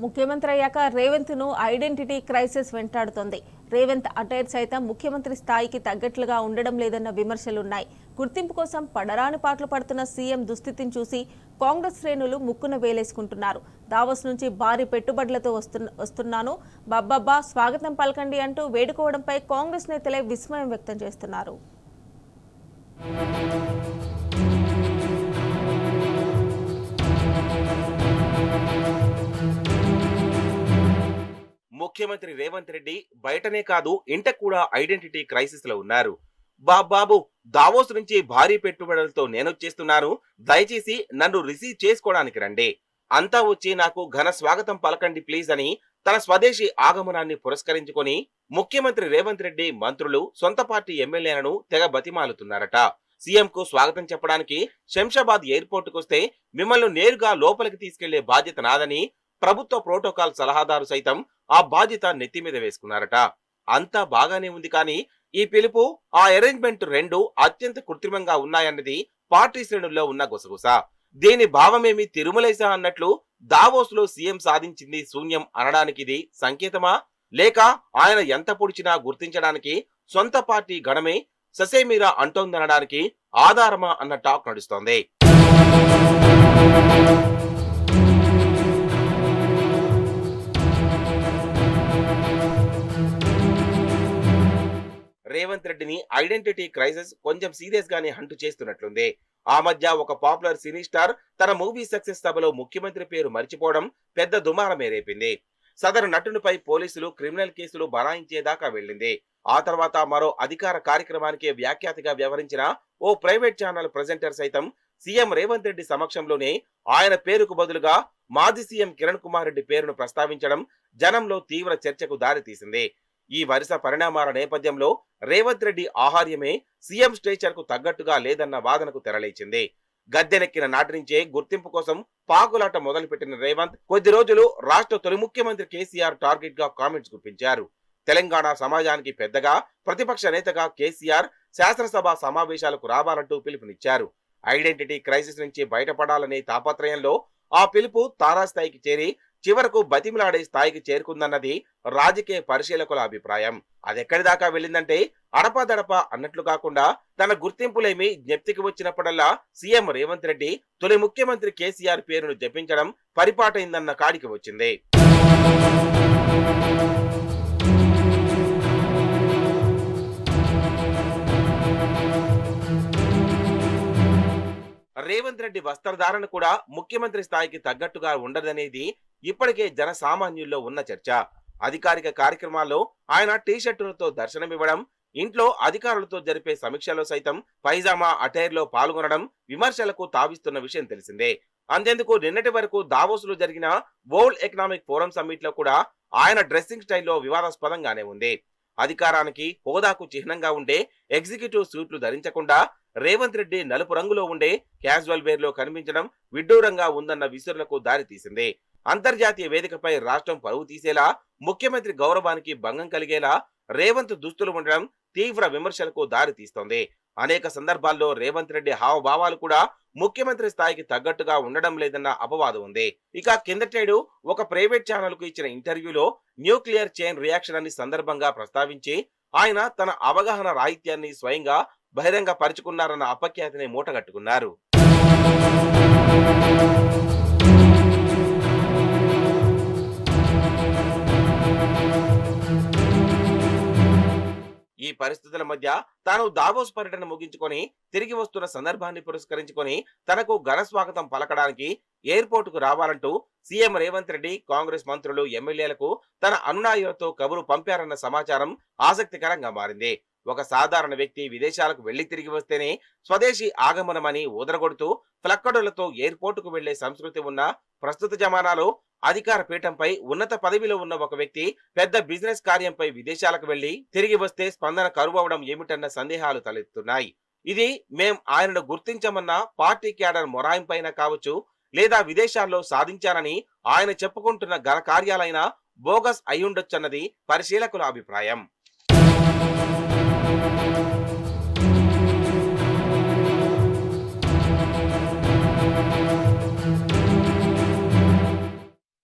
ముఖ్యమంత్రి అయ్యాక రేవంత్ ను ఐడెంటిటీ క్రైసిస్ వెంటాడుతోంది. రేవంత్ అటైర్ సైతం ముఖ్యమంత్రి స్థాయికి తగ్గట్లుగా ఉండడం లేదన్న విమర్శలున్నాయి. గుర్తింపు కోసం పడరాని పాటలు పడుతున్న సీఎం దుస్థితిని చూసి కాంగ్రెస్ శ్రేణులు ముక్కున వేలేసుకుంటున్నారు. దావోస్ నుంచి భారీ పెట్టుబడులతో వస్తున్నాను, బాబ్బాబ్బా స్వాగతం పలకండి అంటూ వేడుకోవడంపై కాంగ్రెస్ నేతలే విస్మయం వ్యక్తం చేస్తున్నారు. ముఖ్యమంత్రి రేవంత్ రెడ్డి బయటనే కాదు ఇంట కూడా ఐడెంటిటీ క్రైసిస్ లో ఉన్నారు. బాబు దావోస్ నుంచి భారీ పెట్టుబడులతో నేనొచ్చేస్తున్నాను, దయచేసి నన్ను రిసీవ్ చేసుకోవడానికి రండి, అంతా వచ్చి నాకు ఘన స్వాగతం పలకండి ప్లీజ్ అని తన స్వదేశీ ఆగమనాన్ని పురస్కరించుకొని ముఖ్యమంత్రి రేవంత్ రెడ్డి మంత్రులు సొంత పార్టీ ఎమ్మెల్యేలను తెగ బతిమాలుతున్నారట. సీఎం కు స్వాగతం చెప్పడానికి శంషాబాద్ ఎయిర్పోర్టుకు వస్తే మిమ్మల్ని నేరుగా లోపలికి తీసుకెళ్లే బాధ్యత నాదని ప్రభుత్వ ప్రోటోకాల్ సలహాదారు సైతం ఆ బాధ్యత నెత్తి మీద వేసుకున్నారట. అంతా బాగానే ఉంది, కానీ ఈ పిలుపు, ఆ అరేంజ్మెంట్ రెండు అత్యంత కృత్రిమంగా ఉన్నాయన్నది పార్టీ శ్రేణుల్లో ఉన్న గుసగుస. దీని భావమేమి తిరుమలేసా అన్నట్లు దావోస్ లో సీఎం సాధించింది శూన్యం అనడానికి ఇది సంకేతమా, లేక ఆయన ఎంత పొడిచినా గుర్తించడానికి సొంత పార్టీ గణమే ససేమిరా అంటోందనడానికి ఆధారమా అన్న టాక్ నడుస్తోంది. రేవంత్ రెడ్డిని ఐడెంటిటీ క్రైసిస్ కొంచెం సీరియస్ గానే హంటు చేస్తున్నట్లుంది. ఆ మధ్య ఒక పాపులర్ సినీ స్టార్ తన మూవీ సక్సెస్ సభలో ముఖ్యమంత్రి పేరు మర్చిపోవడం పెద్ద దుమారమే రేపింది. సదరు నటునిపై పోలీసులు క్రిమినల్ కేసులు బనాయించేదాకా వెళ్లింది. ఆ తర్వాత మరో అధికార కార్యక్రమానికి వ్యాఖ్యాతగా వ్యవహరించిన ఓ ప్రైవేట్ ఛానల్ ప్రెజెంటర్ సైతం సీఎం రేవంత్ రెడ్డి సమక్షంలోనే ఆయన పేరుకు బదులుగా మాజీ సీఎం కిరణ్ కుమార్ రెడ్డి పేరును ప్రస్తావించడం జనంలో తీవ్ర చర్చకు దారితీసింది. ఈ వరుస పరిణామాల నేపథ్యంలో రేవంత్ రెడ్డి ఆహార్యమే సీఎం స్టేచర్ కు తగ్గట్టుగా లేదన్న వాదనకు తెరలేచింది. గద్దెనెక్కిన నాటి నుంచే గుర్తింపు కోసం పాకులాట మొదలుపెట్టిన రేవంత్ కొద్ది రోజులు రాష్ట్ర తొలి ముఖ్యమంత్రి కేసీఆర్ టార్గెట్ గా కామెంట్స్ గుప్పించారు. తెలంగాణ సమాజానికి పెద్దగా, ప్రతిపక్ష నేతగా కేసీఆర్ శాసనసభ సమావేశాలకు రావాలంటూ పిలుపునిచ్చారు. ఐడెంటిటీ క్రైసిస్ నుంచి బయటపడాలనే తాపత్రయంలో ఆ పిలుపు తారాస్థాయికి చేరి చివరకు బతిమిలాడే స్థాయికి చేరుకుందన్నది రాజకీయ పరిశీలకుల అభిప్రాయం. అదెక్కడి దాకా వెళ్ళిందంటే అడపాదడప అన్నట్లు కాకుండా తన గుర్తింపులేమి జ్ఞప్తికి వచ్చినప్పుడల్లా సీఎం రేవంత్ రెడ్డి తొలి ముఖ్యమంత్రి కేసీఆర్ పేరును జపించడం పరిపాటైందన్న కాడికి వచ్చింది. రేవంత్ రెడ్డి వస్త్రధారణ కూడా ముఖ్యమంత్రి స్థాయికి తగ్గట్టుగా ఉండదనేది ఇప్పటికే జనసామాన్యుల్లో ఉన్న చర్చ. అధికారిక కార్యక్రమాల్లో ఆయన టీషర్టులతో దర్శనమివ్వడం, ఇంట్లో అధికారులతో జరిపే సమీక్షలో సైతం పైజామా అటైర్లో పాల్గొనడం విమర్శలకు తావిస్తున్న విషయం తెలిసిందే. అంతేందుకు నిన్నటి వరకు దావోస్ లో జరిగిన వరల్డ్ ఎకనామిక్ ఫోరం సమ్మిట్ లో కూడా ఆయన డ్రెస్సింగ్ స్టైల్లో వివాదాస్పదంగానే ఉంది. అధికారానికి, హోదాకు చిహ్నంగా ఉండే ఎగ్జిక్యూటివ్ సూట్లు ధరించకుండా రేవంత్ రెడ్డి నలుపు రంగులో ఉండే క్యాజువల్ వేర్ లో కనిపించడం విడ్డూరంగా ఉందన్న విసురులకు దారితీసింది. అంతర్జాతీయ వేదికపై రాష్ట్రం పరువు తీసేలా, ముఖ్యమంత్రి గౌరవానికి భంగం కలిగేలా రేవంత్ దుస్తులు ఉండడం తీవ్ర విమర్శలకు దారితీస్తోంది. అనేక సందర్భాల్లో రేవంత్ రెడ్డి హావభావాలు కూడా ముఖ్యమంత్రి స్థాయికి తగ్గట్టుగా ఉండడం లేదన్న అపవాదం ఉంది. ఇక కిందటేడు ఒక ప్రైవేట్ ఛానల్ కు ఇచ్చిన ఇంటర్వ్యూలో న్యూక్లియర్ చైన్ రియాక్షన్ అని సందర్భంగా ప్రస్తావించి ఆయన తన అవగాహన రాహిత్యాన్ని స్వయంగా బహిరంగ పరుచుకున్నారన్న అపఖ్యాతిని మూటగట్టుకున్నారు. ఈ పరిస్థితుల మధ్య తాను దావోస్ పర్యటన ముగించుకొని తిరిగి వస్తున్న సందర్భాన్ని పురస్కరించుకొని తనకు ఘన స్వాగతం పలకడానికి ఎయిర్పోర్టుకు రావాలంటూ సీఎం రేవంత్ రెడ్డి కాంగ్రెస్ మంత్రులు, ఎమ్మెల్యేలకు తన అనునాయులతో కబురు పంపారన్న సమాచారం ఆసక్తికరంగా మారింది. ఒక సాధారణ వ్యక్తి విదేశాలకు వెళ్లి తిరిగి వస్తేనే స్వదేశీ ఆగమనమని ఊదరగొడుతూ ఫ్లక్కడులతో ఎయిర్పోర్టుకు వెళ్లే సంస్కృతి ఉన్న ప్రస్తుత జమానాలో అధికార పీఠంపై ఉన్నత పదవిలో ఉన్న ఒక వ్యక్తి పెద్ద బిజినెస్ కార్యంపై విదేశాలకు వెళ్లి తిరిగి వస్తే స్పందన కరువవడం ఏమిటన్న సందేహాలు తలెత్తుతున్నాయి. ఇది మేం ఆయనను గుర్తించమన్న పార్టీ క్యాడర్ మొరాయింపైన కావచ్చు, లేదా విదేశాల్లో సాధించారని ఆయన చెప్పుకుంటున్న ఘన కార్యాలైన బోగస్ అయ్యుండొచ్చన్నది పరిశీలకుల అభిప్రాయం.